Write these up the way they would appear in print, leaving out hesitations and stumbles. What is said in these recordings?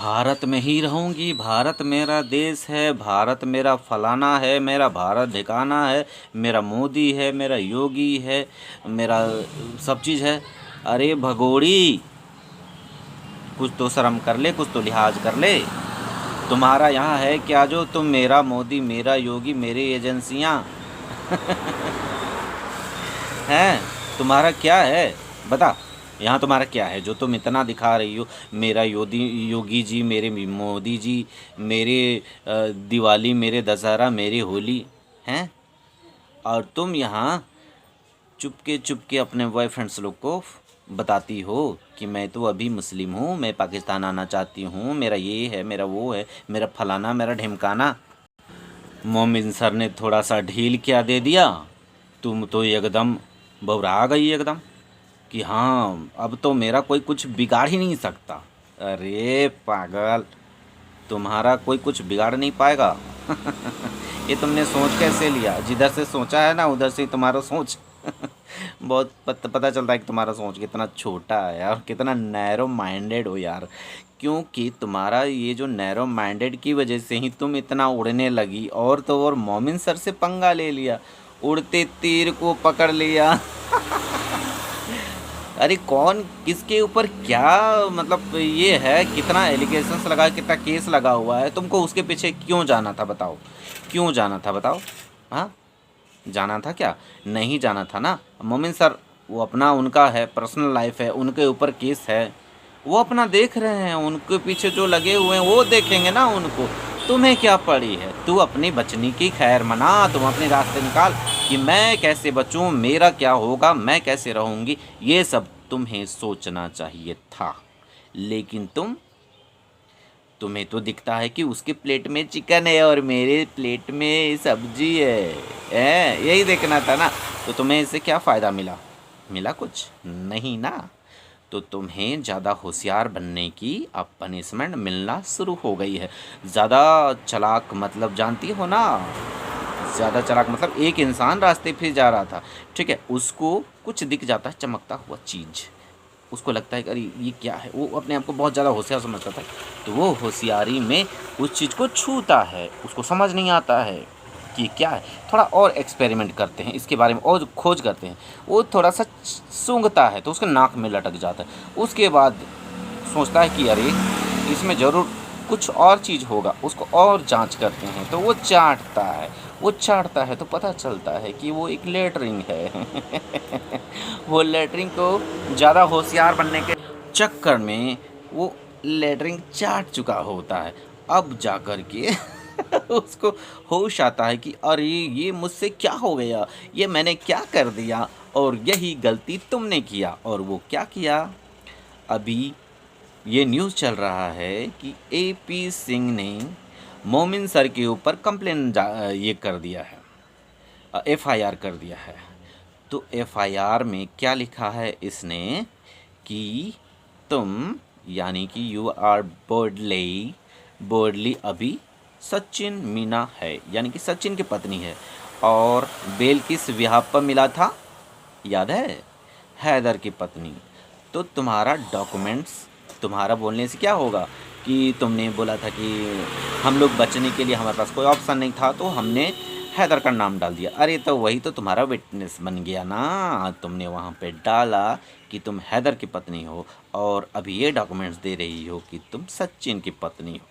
भारत में ही रहूँगी, भारत मेरा देश है, भारत मेरा फलाना है, मेरा भारत ढिकाना है, मेरा मोदी है, मेरा योगी है, मेरा सब चीज़ है। अरे भगोड़ी, कुछ तो शर्म कर ले, कुछ तो लिहाज कर ले। तुम्हारा यहाँ है क्या जो तुम मेरा मोदी, मेरा योगी, मेरी एजेंसियाँ हैं? तुम्हारा क्या है बता। यहाँ तुम्हारा क्या है जो तुम इतना दिखा रही हो? मेरा योगी जी, मेरे मोदी जी, मेरे दिवाली, मेरे दशहरा, मेरी होली हैं। और तुम यहाँ चुपके चुपके अपने बॉयफ्रेंड्स लोग को बताती हो कि मैं तो अभी मुस्लिम हूँ, मैं पाकिस्तान आना चाहती हूँ, मेरा ये है, मेरा वो है, मेरा फलाना, मेरा ढिमकाना। मोमिन सर ने थोड़ा सा ढील क्या दे दिया, तुम तो एकदम घबरा गई एकदम कि हाँ अब तो मेरा कोई कुछ बिगाड़ ही नहीं सकता। अरे पागल, तुम्हारा कोई कुछ बिगाड़ नहीं पाएगा। ये तुमने सोच कैसे लिया? जिधर से सोचा है ना उधर से ही तुम्हारा सोच बहुत पता चलता है कि तुम्हारा सोच कितना छोटा है यार, कितना नैरो माइंडेड हो यार। क्योंकि तुम्हारा ये जो नैरो माइंडेड की वजह से ही तुम इतना उड़ने लगी, और तो और मोमिन सर से पंगा ले लिया, उड़ते तीर को पकड़ लिया। अरे कौन किसके ऊपर क्या, मतलब ये है, कितना एलिगेशंस लगा, कितना केस लगा हुआ है, तुमको उसके पीछे क्यों जाना था बताओ? क्यों जाना था बताओ? हाँ, जाना था क्या? नहीं जाना था ना। मोमिन सर वो अपना, उनका है, पर्सनल लाइफ है, उनके ऊपर केस है, वो अपना देख रहे हैं, उनके पीछे जो लगे हुए हैं वो देखेंगे ना उनको। तुम्हें क्या पड़ी है? तू अपनी बचने की खैर मना, तुम अपने रास्ते निकाल कि मैं कैसे बचूं, मेरा क्या होगा, मैं कैसे रहूंगी, ये सब तुम्हें सोचना चाहिए था। लेकिन तुम्हें तो दिखता है कि उसके प्लेट में चिकन है और मेरे प्लेट में सब्जी है, यही देखना था ना। तो तुम्हें इससे क्या फ़ायदा मिला? मिला कुछ नहीं ना। तो तुम्हें ज़्यादा होशियार बनने की अब पनिशमेंट मिलना शुरू हो गई है। ज़्यादा चालाक मतलब जानती हो ना? ज़्यादा चालाक मतलब एक इंसान रास्ते पे जा रहा था, ठीक है, उसको कुछ दिख जाता है चमकता हुआ चीज़, उसको लगता है कि अरे ये क्या है, वो अपने आप को बहुत ज़्यादा होशियार समझता था। तो वो होशियारी में उस चीज़ को छूता है, उसको समझ नहीं आता है कि क्या है। थोड़ा और एक्सपेरिमेंट करते हैं इसके बारे में और खोज करते हैं, वो थोड़ा सा सूंघता है तो उसके नाक में लटक जाता है। उसके बाद सोचता है कि अरे इसमें ज़रूर कुछ और चीज़ होगा, उसको और जांच करते हैं तो वो चाटता है। वो चाटता है तो पता चलता है कि वो एक लेटरिन है। वो लेटरिन को ज़्यादा होशियार बनने के चक्कर में वो लेटरिन चाट चुका होता है। अब जा कर के उसको होश आता है कि अरे ये मुझसे क्या हो गया, ये मैंने क्या कर दिया, और यही गलती तुमने किया। और वो क्या किया? अभी ये न्यूज़ चल रहा है कि एपी सिंह ने मोमिन सर के ऊपर कंप्लेन ये कर दिया है, एफआईआर कर दिया है। तो एफआईआर में क्या लिखा है इसने कि तुम, यानी कि यू आर बोर्डली अभी सचिन मीना है, यानी कि सचिन की पत्नी है। और बेल किस विवाह पर मिला था याद है? हैदर की पत्नी। तो तुम्हारा डॉक्यूमेंट्स, तुम्हारा बोलने से क्या होगा कि तुमने बोला था कि हम लोग बचने के लिए हमारे पास कोई ऑप्शन नहीं था तो हमने हैदर का नाम डाल दिया। अरे तो वही तो तुम्हारा विटनेस बन गया ना, तुमने वहाँ पे डाला कि तुम हैदर की पत्नी हो और अभी ये डॉक्यूमेंट्स दे रही हो कि तुम सचिन की पत्नी हो।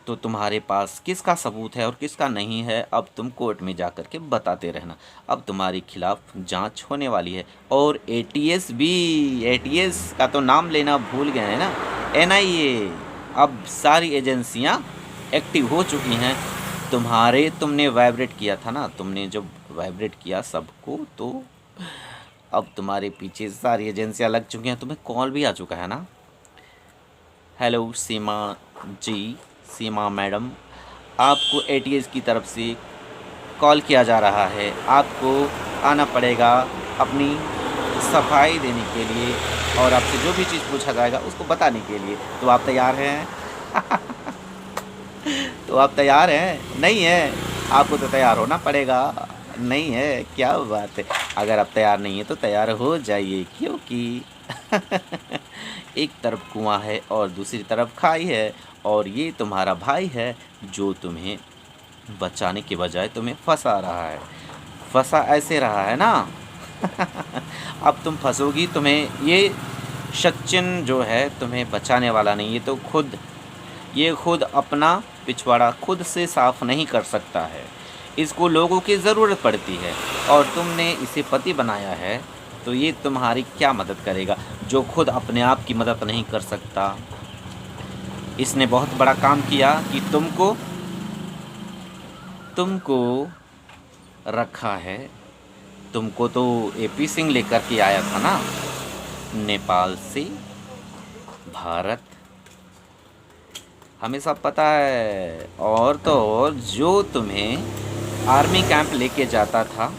तो तुम्हारे पास किसका सबूत है और किसका नहीं है, अब तुम कोर्ट में जा कर के बताते रहना। अब तुम्हारे खिलाफ जांच होने वाली है। और एटीएस भी, एटीएस का तो नाम लेना भूल गए हैं ना, एनआईए, अब सारी एजेंसियां एक्टिव हो चुकी हैं। तुमने वाइब्रेट किया था ना, तुमने जब वाइब्रेट किया सबको, तो अब तुम्हारे पीछे सारी एजेंसियां लग चुकी हैं। तुम्हें कॉल भी आ चुका है ना। हेलो सीमा जी, सीमा मैडम, आपको एटीएस की तरफ से कॉल किया जा रहा है, आपको आना पड़ेगा अपनी सफाई देने के लिए और आपसे जो भी चीज़ पूछा जाएगा उसको बताने के लिए। तो आप तैयार हैं? तो आप तैयार हैं? नहीं है? आपको तो तैयार होना पड़ेगा। नहीं है? क्या बात है, अगर आप तैयार नहीं है तो तैयार हो जाइए, क्योंकि एक तरफ कुआं है और दूसरी तरफ खाई है, और ये तुम्हारा भाई है जो तुम्हें बचाने के बजाय तुम्हें फंसा रहा है। फंसा ऐसे रहा है ना। अब तुम फंसोगी, तुम्हें ये सचिन जो है तुम्हें बचाने वाला नहीं, ये खुद अपना पिछवाड़ा खुद से साफ नहीं कर सकता है। इसको लोगों की ज़रूरत पड़ती है, और तुमने इसे पति बनाया है, तो ये तुम्हारी क्या मदद करेगा जो खुद अपने आप की मदद नहीं कर सकता। इसने बहुत बड़ा काम किया कि तुमको रखा है। तुमको तो एपी सिंह लेकर के आया था ना, नेपाल से भारत, हमें सब पता है। और तो और जो तुम्हें आर्मी कैंप लेके जाता था,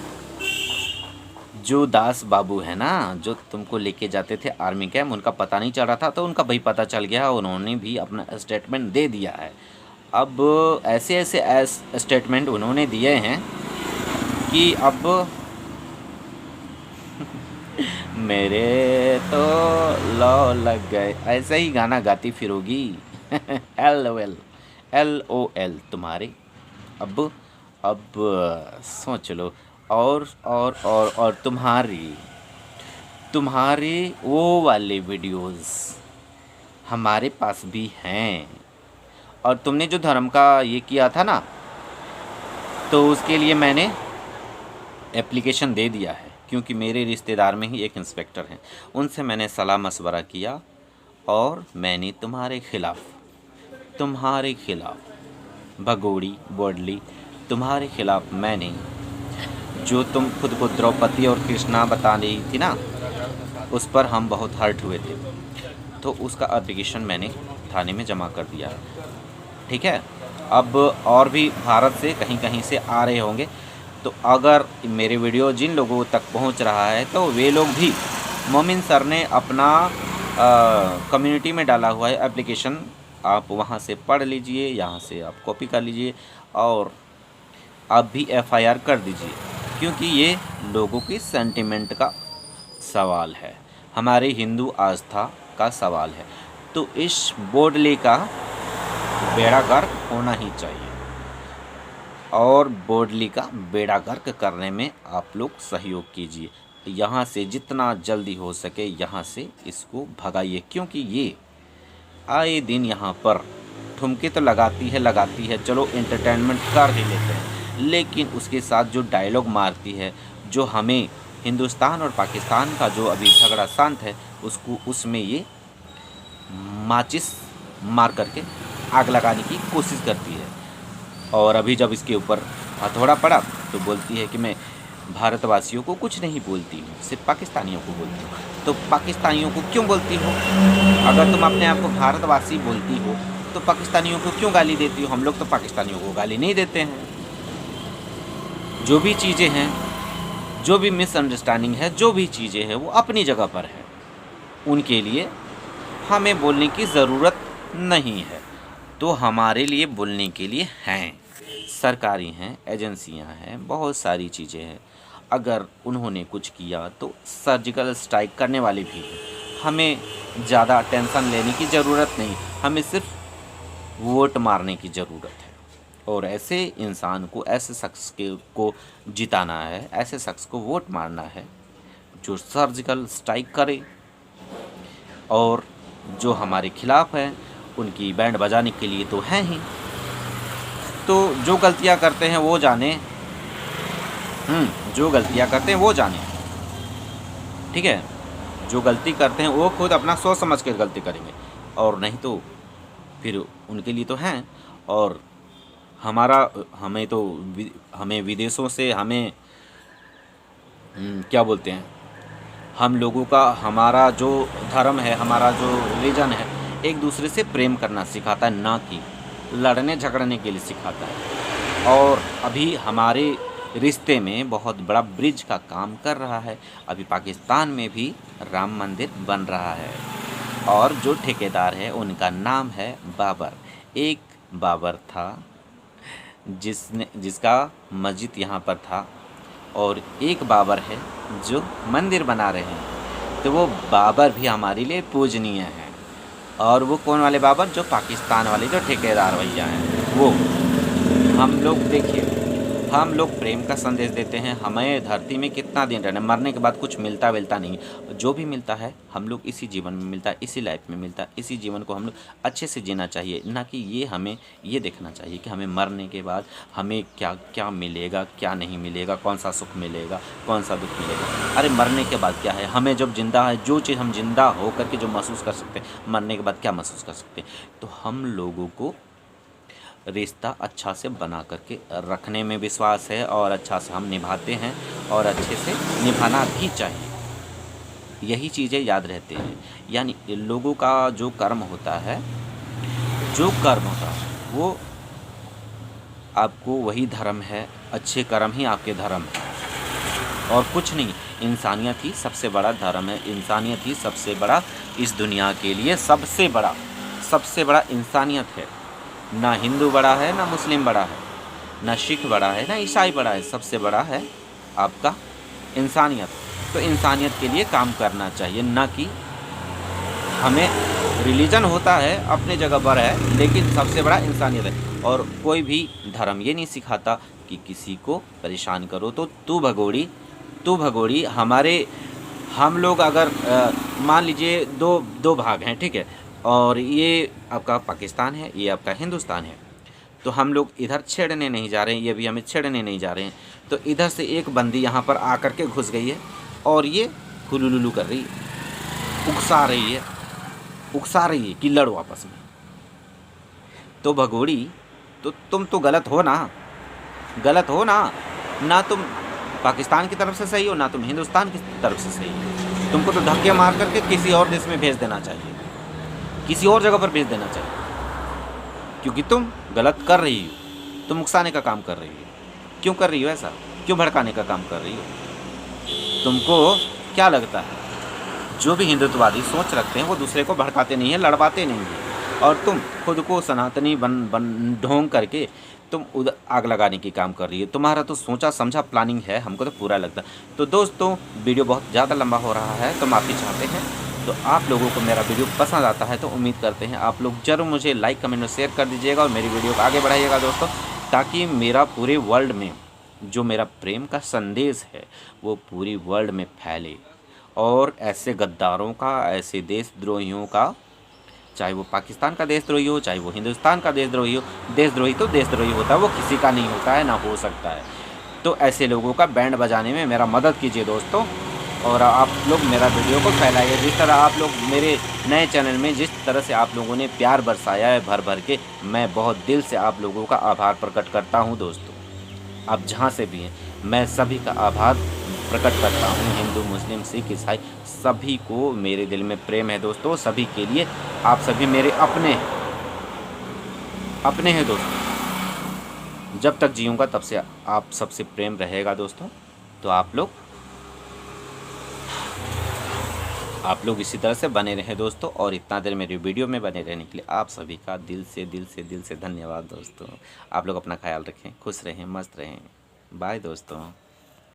जो दास बाबू है ना, जो तुमको लेके जाते थे आर्मी कैंप, उनका पता नहीं चल रहा था, तो उनका भाई पता चल गया, उन्होंने भी अपना स्टेटमेंट दे दिया है। अब ऐसे ऐसे स्टेटमेंट उन्होंने दिए हैं कि अब मेरे तो लौ लग गए, ऐसा ही गाना गाती फिरोगी। LOL तुम्हारे। अब सोच लो। और तुम्हारे वो वाले वीडियोस हमारे पास भी हैं। और तुमने जो धर्म का ये किया था ना, तो उसके लिए मैंने एप्लीकेशन दे दिया है, क्योंकि मेरे रिश्तेदार में ही एक इंस्पेक्टर हैं। उनसे मैंने सलाह मशवरा किया, और मैंने तुम्हारे खिलाफ भगोड़ी बोडली, तुम्हारे खिलाफ मैंने, जो तुम खुद को द्रौपदी और कृष्णा बता रही थी ना, उस पर हम बहुत हर्ट हुए थे, तो उसका एप्लीकेशन मैंने थाने में जमा कर दिया। ठीक है। अब और भी भारत से कहीं कहीं से आ रहे होंगे, तो अगर मेरे वीडियो जिन लोगों तक पहुंच रहा है, तो वे लोग भी, मोमिन सर ने अपना कम्युनिटी में डाला हुआ है एप्लीकेशन, आप वहां से पढ़ लीजिए, यहाँ से आप कॉपी कर लीजिए, और आप भी FIR कर दीजिए, क्योंकि ये लोगों की सेंटिमेंट का सवाल है, हमारे हिंदू आस्था का सवाल है। तो इस बोडले का बेड़ा गर्क होना ही चाहिए, और बोडली का बेड़ा गर्क करने में आप लोग सहयोग कीजिए। यहाँ से जितना जल्दी हो सके यहाँ से इसको भगाइए, क्योंकि ये आए दिन यहाँ पर ठुमके तो लगाती है, चलो एंटरटेनमेंट कर ही लेते हैं, लेकिन उसके साथ जो डायलॉग मारती है, जो हमें हिंदुस्तान और पाकिस्तान का जो अभी झगड़ा शांत है, उसमें ये माचिस मार करके आग लगाने की कोशिश करती है। और अभी जब इसके ऊपर हथौड़ा पड़ा, तो बोलती है कि मैं भारतवासियों को कुछ नहीं बोलती हूँ, सिर्फ पाकिस्तानियों को बोलती हूँ। तो पाकिस्तानियों को क्यों बोलती हो? अगर तुम अपने आप को भारतवासी बोलती हो, तो पाकिस्तानियों को क्यों गाली देती हो? हम लोग तो पाकिस्तानियों को गाली नहीं देते हैं। जो भी चीज़ें हैं, जो भी मिसअंडरस्टैंडिंग है, जो भी चीज़ें हैं, वो अपनी जगह पर है, उनके लिए हमें बोलने की ज़रूरत नहीं है। तो हमारे लिए बोलने के लिए हैं, सरकारी हैं, एजेंसियां हैं, बहुत सारी चीज़ें हैं। अगर उन्होंने कुछ किया तो सर्जिकल स्ट्राइक करने वाले भी हैं। हमें ज़्यादा टेंशन लेने की ज़रूरत नहीं, हमें सिर्फ वोट मारने की ज़रूरत है, और ऐसे इंसान को, ऐसे शख्स को जिताना है, ऐसे शख्स को वोट मारना है जो सर्जिकल स्ट्राइक करे, और जो हमारे खिलाफ है उनकी बैंड बजाने के लिए तो हैं ही। तो जो गलतियां करते हैं वो जाने, जो गलतियां करते हैं वो जाने, ठीक है। जो गलती करते हैं वो खुद अपना सोच समझ कर गलती करेंगे, और नहीं तो फिर उनके लिए तो हैं। और हमें विदेशों से हमें क्या बोलते हैं, हम लोगों का, हमारा जो धर्म है, हमारा जो रिलीजन है, एक दूसरे से प्रेम करना सिखाता है, ना कि लड़ने झगड़ने के लिए सिखाता है। और अभी हमारे रिश्ते में बहुत बड़ा ब्रिज का काम कर रहा है। अभी पाकिस्तान में भी राम मंदिर बन रहा है, और जो ठेकेदार है उनका नाम है बाबर। एक बाबर था जिसका मस्जिद यहाँ पर था, और एक बाबर है जो मंदिर बना रहे हैं। तो वो बाबर भी हमारे लिए पूजनीय है। और वो कौन वाले बाबर, जो पाकिस्तान वाले जो ठेकेदार भैया हैं वो। हम लोग देखिए, हम लोग प्रेम का संदेश देते हैं। हमें धरती में कितना दिन रहना, मरने के बाद कुछ मिलता मिलता नहीं। जो भी मिलता है हम लोग इसी जीवन में मिलता है, इसी लाइफ में मिलता है। इसी जीवन को हम लोग अच्छे से जीना चाहिए, ना कि ये हमें ये देखना चाहिए कि हमें मरने के बाद हमें क्या क्या मिलेगा, क्या नहीं मिलेगा, कौन सा सुख मिलेगा, कौन सा दुख मिलेगा। अरे मरने के बाद क्या है, हमें जब जिंदा है, जो चीज़ हम जिंदा हो करके जो महसूस कर सकते हैं, मरने के बाद क्या महसूस कर सकते हैं। तो हम लोगों को रिश्ता अच्छा से बना करके रखने में विश्वास है, और अच्छा से हम निभाते हैं, और अच्छे से निभाना भी चाहिए। यही चीज़ें याद रहते हैं। यानी लोगों का जो कर्म होता है, जो कर्म होता है वो आपको वही धर्म है, अच्छे कर्म ही आपके धर्म है, और कुछ नहीं। इंसानियत ही सबसे बड़ा धर्म है, इंसानियत ही सबसे बड़ा इस दुनिया के लिए सबसे बड़ा इंसानियत है। ना हिंदू बड़ा है, ना मुस्लिम बड़ा है, ना सिख बड़ा है, ना ईसाई बड़ा है। सबसे बड़ा है आपका इंसानियत। तो इंसानियत के लिए काम करना चाहिए, ना कि हमें रिलीजन होता है अपने जगह पर है, लेकिन सबसे बड़ा इंसानियत है। और कोई भी धर्म ये नहीं सिखाता कि किसी को परेशान करो। तो तू भगोड़ी हमारे, हम लोग अगर मान लीजिए दो भाग हैं, ठीक है, और ये आपका पाकिस्तान है, ये आपका हिंदुस्तान है। तो हम लोग इधर छेड़ने नहीं जा रहे हैं, ये भी हमें छेड़ने नहीं जा रहे हैं। तो इधर से एक बंदी यहाँ पर आकर के घुस गई है, और ये हुलुलुलु कर रही है, उकसा रही है कि लड़ो आपस में। तो भगोड़ी, तो तुम तो गलत हो ना। ना तुम पाकिस्तान की तरफ से सही हो, ना तुम हिंदुस्तान की तरफ से सही हो। तुमको तो धक्के मार करके किसी और देश में भेज देना चाहिए, किसी और जगह पर भेज देना चाहिए, क्योंकि तुम गलत कर रही हो, तुम उकसाने का काम कर रही हो। क्यों कर रही हो ऐसा, क्यों भड़काने का काम कर रही हो? तुमको क्या लगता है, जो भी हिंदुत्ववादी सोच रखते हैं वो दूसरे को भड़काते नहीं हैं, लड़वाते नहीं हैं, और तुम खुद को सनातनी बन ढोंग करके तुम उधर आग लगाने की काम कर रही है। तुम्हारा तो सोचा समझा प्लानिंग है, हमको तो पूरा लगता है। तो दोस्तों, वीडियो बहुत ज़्यादा लंबा हो रहा है, तो माफ़ी चाहते हैं। तो आप लोगों को मेरा वीडियो पसंद आता है तो उम्मीद करते हैं आप लोग जरूर मुझे लाइक, कमेंट और शेयर कर दीजिएगा, और मेरी वीडियो को आगे बढ़ाइएगा दोस्तों, ताकि मेरा पूरे वर्ल्ड में जो मेरा प्रेम का संदेश है वो पूरी वर्ल्ड में फैले। और ऐसे गद्दारों का, ऐसे देशद्रोहियों का, चाहे वो पाकिस्तान का देशद्रोही हो, चाहे वो हिंदुस्तान का देशद्रोही हो, देशद्रोही तो देशद्रोही होता है, वो किसी का नहीं होता है, ना हो सकता है। तो ऐसे लोगों का बैंड बजाने में मेरा मदद कीजिए दोस्तों, और आप लोग मेरा वीडियो को फैलाइए। जिस तरह आप लोग मेरे नए चैनल में जिस तरह से आप लोगों ने प्यार बरसाया है भर भर के, मैं बहुत दिल से आप लोगों का आभार प्रकट करता हूँ दोस्तों। आप जहाँ से भी हैं, मैं सभी का आभार प्रकट करता हूँ। हिंदू, मुस्लिम, सिख, ईसाई, सभी को मेरे दिल में प्रेम है दोस्तों, सभी के लिए। आप सभी मेरे अपने हैं दोस्तों। जब तक जीऊँगा तब से आप सबसे प्रेम रहेगा दोस्तों। तो आप लोग इसी तरह से बने रहें दोस्तों, और इतना देर मेरी वीडियो में बने रहने के लिए आप सभी का दिल से धन्यवाद दोस्तों। आप लोग अपना ख्याल रखें, खुश रहें, मस्त रहें। बाय दोस्तों।